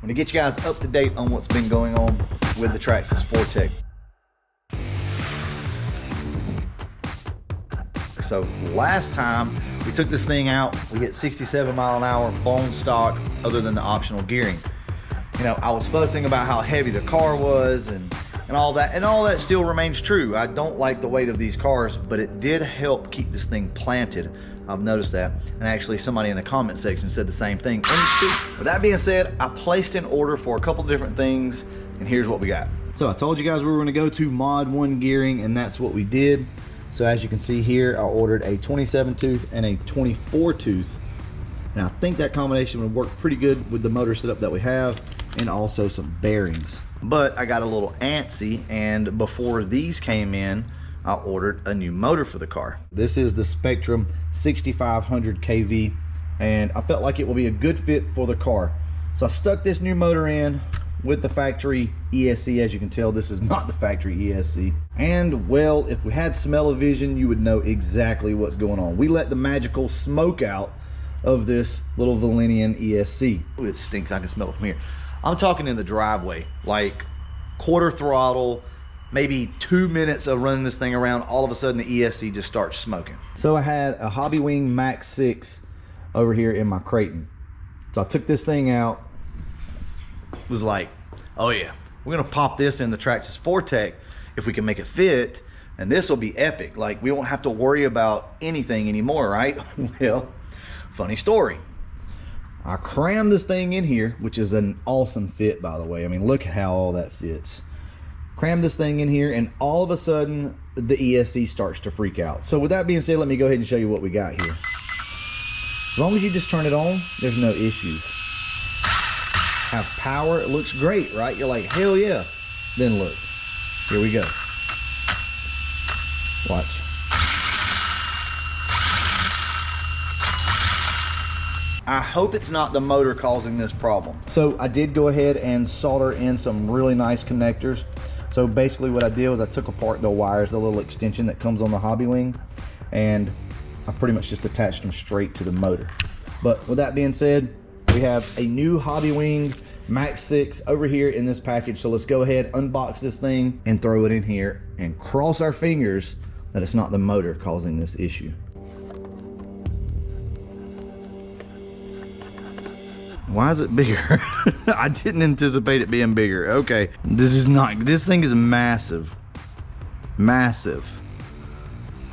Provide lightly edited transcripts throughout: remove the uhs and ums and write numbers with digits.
I'm gonna get you guys up to date on what's been going on with the TRAXXAS 4-TEC. So last time we took this thing out, we hit 67 mile an hour, bone stock, other than the optional gearing. You know, I was fussing about how heavy the car was and all that, and all that still remains true. I don't like the weight of these cars, but it did help keep this thing planted. I've noticed that, and actually somebody in the comment section said the same thing. With that being said, I placed an order for a couple of different things, and here's what we got. So I told you guys we were gonna go to Mod 1 gearing, and that's what we did. So as you can see here, I ordered a 27 tooth and a 24 tooth, and I think that combination would work pretty good with the motor setup that we have, and also some bearings. But I got a little antsy, and before these came in, I ordered a new motor for the car. This is the Spectrum 6500 kV, and I felt like it will be a good fit for the car. So I stuck this new motor in with the factory ESC. As you can tell, this is not the factory ESC. And well, if we had smell-o-vision, you would know exactly what's going on. We let the magical smoke out of this little Valenian ESC. Ooh, it stinks, I can smell it from here. I'm talking in the driveway, like quarter throttle, maybe 2 minutes of running this thing around, all of a sudden the ESC just starts smoking. So I had a Hobbywing Max 6 over here in my Creighton. So I took this thing out, was like, oh yeah, we're gonna pop this in the TRAXXAS 4-TEC if we can make it fit, and this will be epic. Like, we won't have to worry about anything anymore, right? Well, funny story. I crammed this thing in here, which is an awesome fit, by the way. I mean, look at how all that fits. Cram this thing in here, and all of a sudden the ESC starts to freak out. So with that being said, let me go ahead and show you what we got here. As long as you just turn it on, there's no issues. Have power, it looks great, right? You're like, hell yeah. Then look, here we go. Watch. I hope it's not the motor causing this problem. So I did go ahead and solder in some really nice connectors. So basically what I did was I took apart the wires, the little extension that comes on the Hobbywing, and I pretty much just attached them straight to the motor. But with that being said, we have a new Hobbywing Max 6 over here in this package. So let's go ahead, unbox this thing, and throw it in here, and cross our fingers that it's not the motor causing this issue. Why is it bigger? I didn't anticipate it being bigger. Okay, this thing is massive. Massive.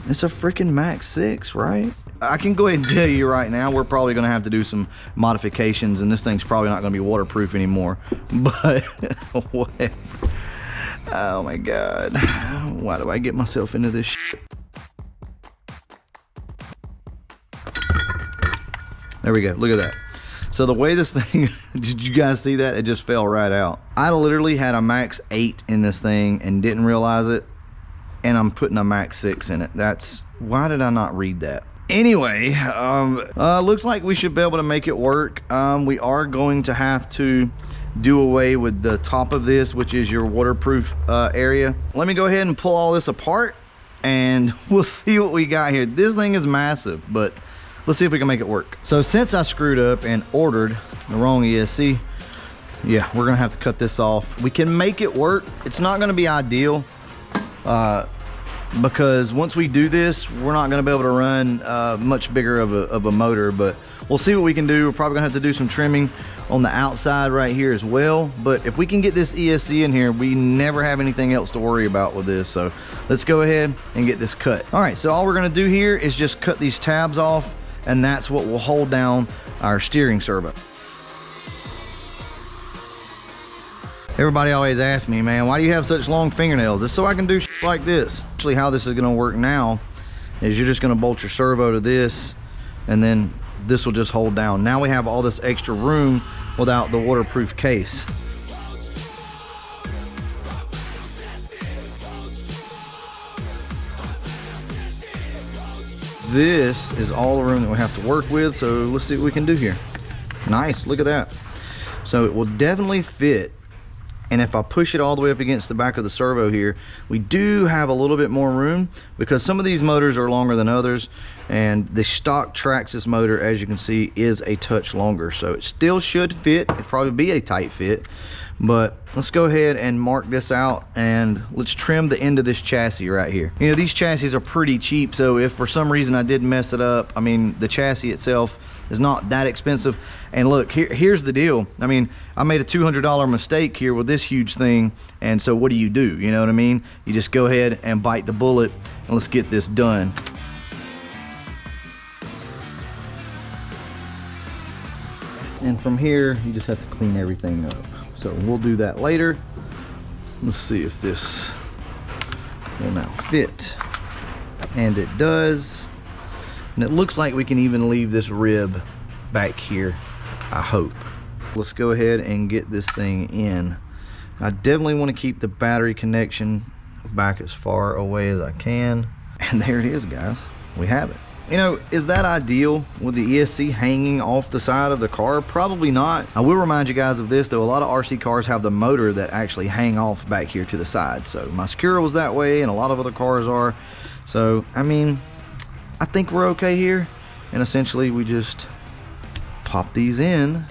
It's a freaking Max 6, right? I can go ahead and tell you right now, we're probably gonna have to do some modifications, and this thing's probably not gonna be waterproof anymore, but whatever. Oh my God. Why do I get myself into this shit? There we go, look at that. So the way this thing, did you guys see that? It just fell right out. I literally had a Max 8 in this thing and didn't realize it, and I'm putting a Max 6 in it. Why did I not read that? Anyway, looks like we should be able to make it work. We are going to have to do away with the top of this, which is your waterproof area. Let me go ahead and pull all this apart, and we'll see what we got here. This thing is massive, but let's see if we can make it work. So since I screwed up and ordered the wrong ESC, yeah, we're gonna have to cut this off. We can make it work. It's not gonna be ideal because once we do this, we're not gonna be able to run much bigger of a motor, but we'll see what we can do. We're probably gonna have to do some trimming on the outside right here as well. But if we can get this ESC in here, we never have anything else to worry about with this. So let's go ahead and get this cut. All right, so all we're gonna do here is just cut these tabs off, and that's what will hold down our steering servo. Everybody always asks me, man, why do you have such long fingernails? It's so I can do shit like this. Actually, how this is gonna work now is you're just gonna bolt your servo to this, and then this will just hold down. Now we have all this extra room without the waterproof case. This is all the room that we have to work with, so let's see what we can do here. Nice, look at that. So it will definitely fit And if I push it all the way up against the back of the servo here, we do have a little bit more room because some of these motors are longer than others, and the stock TRAXXAS motor, as you can see, is a touch longer. So it still should fit. It'd probably be a tight fit, but let's go ahead and mark this out and let's trim the end of this chassis right here. You know, these chassis are pretty cheap, so if for some reason I did mess it up, I mean, the chassis itself is not that expensive. And look, here's the deal. I mean, I made a $200 mistake here with this huge thing, and so what do? You know what I mean? You just go ahead and bite the bullet, and let's get this done. And from here, you just have to clean everything up. So we'll do that later. Let's see if this will now fit. And it does. And it looks like we can even leave this rib back here, I hope. Let's go ahead and get this thing in. I definitely want to keep the battery connection back as far away as I can. And there it is, guys. We have it. You know, is that ideal with the ESC hanging off the side of the car? Probably not. I will remind you guys of this though. A lot of RC cars have the motor that actually hang off back here to the side. So my Secura was that way, and a lot of other cars are. So, I mean, I think we're okay here. And essentially we just pop these in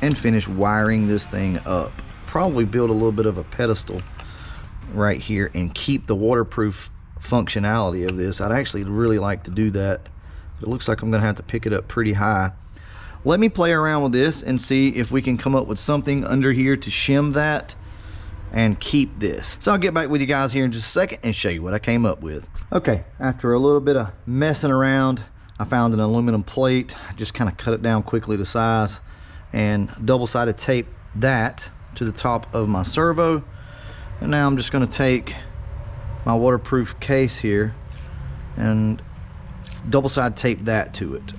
and finish wiring this thing up. Probably build a little bit of a pedestal right here and keep the waterproof functionality of this. I'd actually really like to do that. It looks like I'm gonna have to pick it up pretty high. Let me play around with this and see if we can come up with something under here to shim that and keep this. So I'll get back with you guys here in just a second and show you what I came up with. Okay, after a little bit of messing around, I found an aluminum plate. I just kind of cut it down quickly to size and double-sided tape that to the top of my servo. And now I'm just gonna take my waterproof case here and double-sided tape that to it.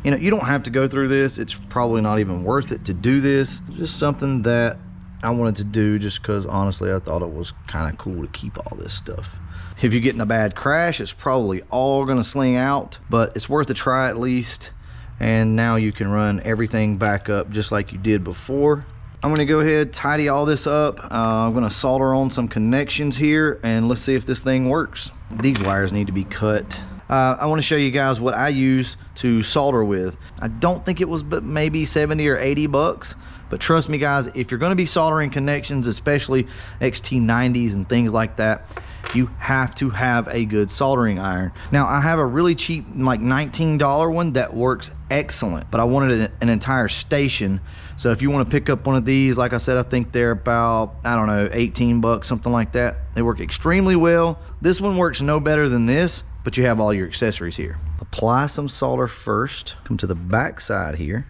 You know, you don't have to go through this. It's probably not even worth it to do this. It's just something that I wanted to do just because honestly I thought it was kind of cool to keep all this stuff. If you get in a bad crash, it's probably all gonna sling out, but it's worth a try at least. And now you can run everything back up just like you did before. I'm gonna go ahead, tidy all this up. I'm gonna solder on some connections here and let's see if this thing works. These wires need to be cut. I want to show you guys what I use to solder with. I don't think it was but maybe 70 or 80 bucks, but trust me guys, if you're going to be soldering connections, especially XT90s and things like that, you have to have a good soldering iron. Now I have a really cheap like $19 one that works excellent, but I wanted an entire station. So if you want to pick up one of these, like I said, I think they're about, I don't know, 18 bucks, something like that. They work extremely well. This one works no better than this, but you have all your accessories here. Apply some solder first. Come to the back side here.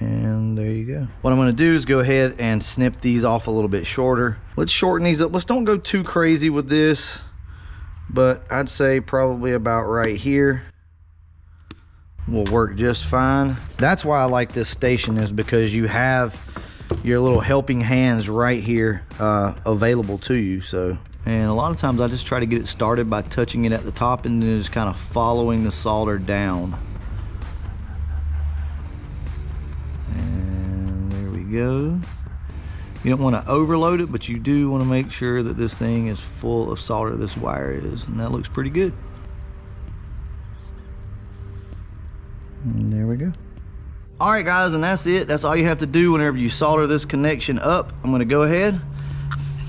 And there you go. What I'm gonna do is go ahead and snip these off a little bit shorter. Let's shorten these up. Let's don't go too crazy with this, but I'd say probably about right here will work just fine. That's why I like this station, is because you have your little helping hands right here available to you. So, and a lot of times I just try to get it started by touching it at the top and then just kind of following the solder down. And there we go. You don't want to overload it, but you do want to make sure that this thing is full of solder. This wire is, and that looks pretty good. And there we go. All right guys, and that's it. That's all you have to do whenever you solder this connection up. I'm going to go ahead,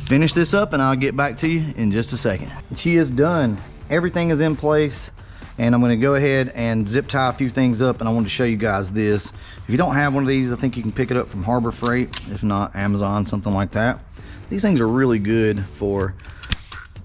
finish this up, and I'll get back to you in just a second. She is done. Everything is in place, and I'm going to go ahead and zip tie a few things up, and I want to show you guys this. If you don't have one of these, I think you can pick it up from Harbor Freight, if not Amazon, something like that. These things are really good for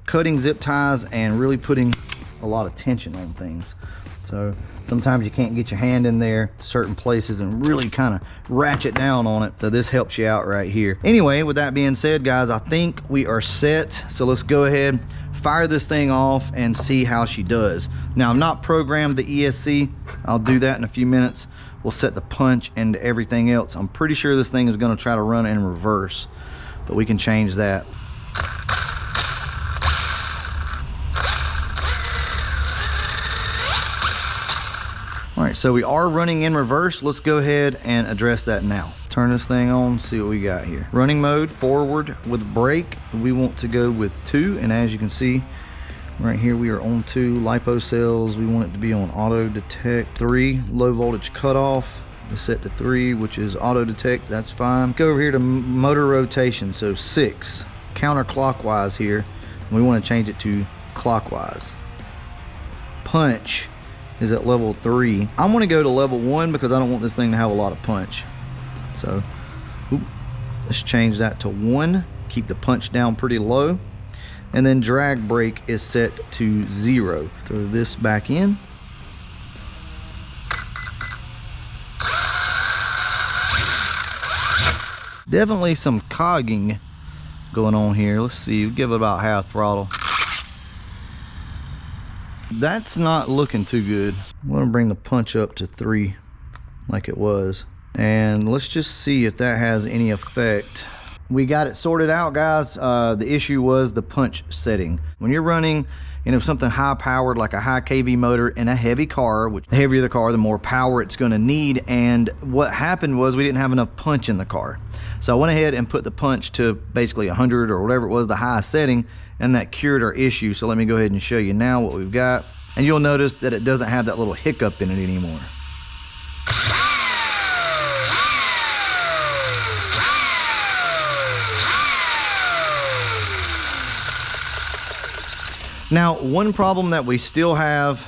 cutting zip ties and really putting a lot of tension on things. So sometimes you can't get your hand in there to certain places and really kind of ratchet down on it. So this helps you out right here. Anyway, with that being said, guys, I think we are set. So let's go ahead, fire this thing off and see how she does. Now, I've not programmed the ESC. I'll do that in a few minutes. We'll set the punch and everything else. I'm pretty sure this thing is going to try to run in reverse, but we can change that. All right, so we are running in reverse. Let's go ahead and address that now. turn this thing on, see what we got here. Running mode, forward with brake. We want to go with 2, and as you can see, right here we are on 2. Lipo cells, we want it to be on auto detect. 3, low voltage cutoff. We set to 3, which is auto detect, that's fine. Go over here to motor rotation, so 6. Counterclockwise here. We want to change it to clockwise. Punch is at level 3. I'm going to go to level 1 because I don't want this thing to have a lot of punch. So, let's change that to 1. Keep the punch down pretty low. And then drag brake is set to 0. Throw this back in. Definitely some cogging going on here. Let's see, we'll give it about half throttle. That's not looking too good. I'm gonna bring the punch up to 3 like it was. And let's just see if that has any effect. We got it sorted out, guys. The issue was the punch setting. When you're running, something high powered like a high kV motor in a heavy car, which the heavier the car, the more power it's gonna need. And what happened was we didn't have enough punch in the car. So I went ahead and put the punch to basically 100 or whatever it was, the highest setting, and that cured our issue. So let me go ahead and show you now what we've got. And you'll notice that it doesn't have that little hiccup in it anymore. Now, one problem that we still have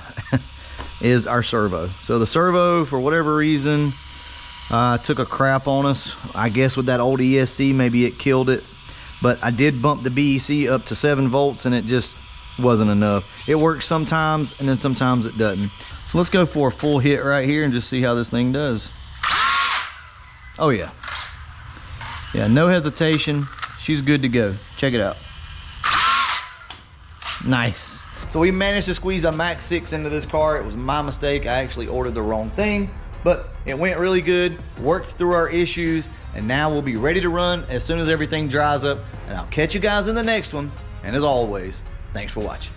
is our servo. So the servo, for whatever reason, took a crap on us. I guess with that old ESC, maybe it killed it. But I did bump the BEC up to 7 volts and it just wasn't enough. It works sometimes and then sometimes it doesn't. So let's go for a full hit right here and just see how this thing does. Oh yeah. Yeah, no hesitation. She's good to go. Check it out. Nice. So we managed to squeeze a Max 6 into this car. It was my mistake. I actually ordered the wrong thing, but it went really good, worked through our issues, and now we'll be ready to run as soon as everything dries up. And I'll catch you guys in the next one. And as always, thanks for watching.